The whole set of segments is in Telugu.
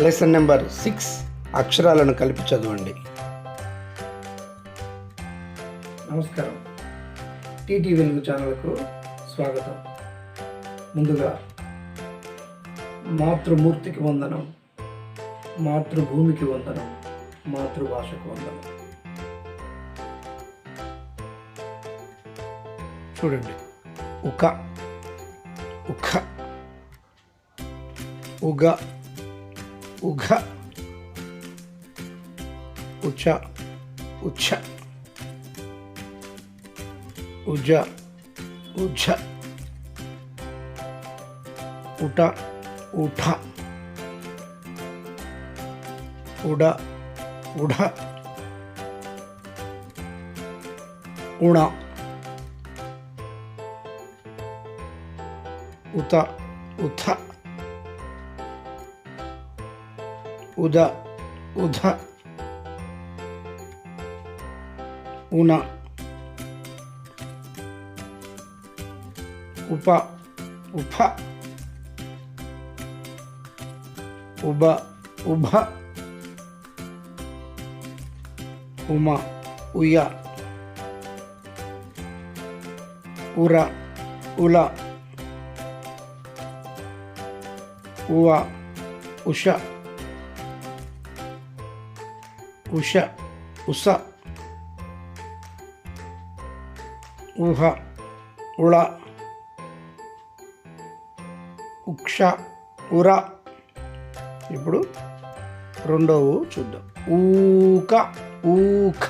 లెసన్ నెంబర్ 6 అక్షరాలను కలిపి చదవండి. నమస్కారం, టీటీ వెలుగు ఛానల్కు స్వాగతం. ముందుగా మాతృమూర్తికి వందనం, మాతృభూమికి వందనం, మాతృభాషకు వందనం. చూడండి, ఉక ఉఖ, ఉగ ఉఘ, ఉచ ఉఛ, ఉజ ఉఝ, ఉట ఉఠ, ఉడ ఉఢ, ఉణ, ఉత ఉథ, ఉద ఉధ, ఉన, ఉప ఉఫ, ఉబ ఉభ, ఉమ ఉయ, ఉర ఉల, ఉవ ఉష, ఉష ఉస, ఉహ ఉళ, ఉక్ష ఉర. ఇప్పుడు రెండవ చూద్దాం. ఊక ఊఖ,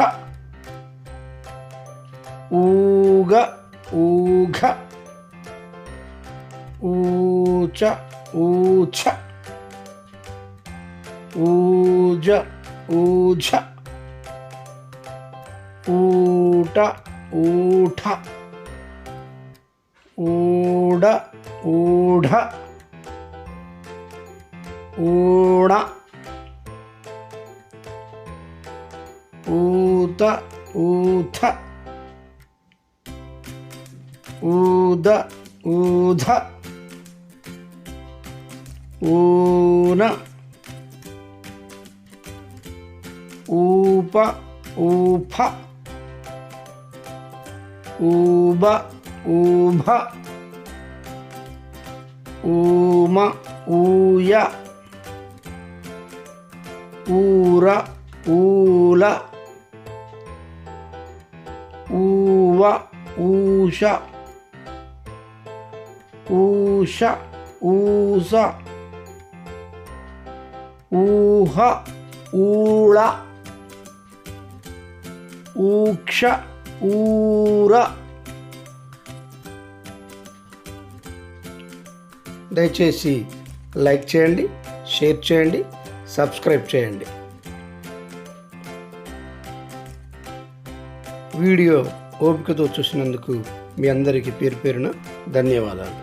ఊగ ఊఘ, ఊచ ఊఛ, ఊజ ఊఝ, ఊట ఊఠ, ఊడ ఊఢ, ఊణ, ఊత ఊథ, ఊద ఊధ, ఊన, ఊప ఊఫ, ఊబ ఊభ, ఊమ ఊయ, ఊర ఊల, ఊవ ఊష, ఊష ఊస, ఊహ ఊళ, ఊక్ష ఊర. దయచేసి లైక్ చేయండి, షేర్ చేయండి, సబ్స్క్రైబ్ చేయండి. వీడియో ఓపికతో చూసినందుకు మీ అందరికీ పేరు పేరున ధన్యవాదాలు.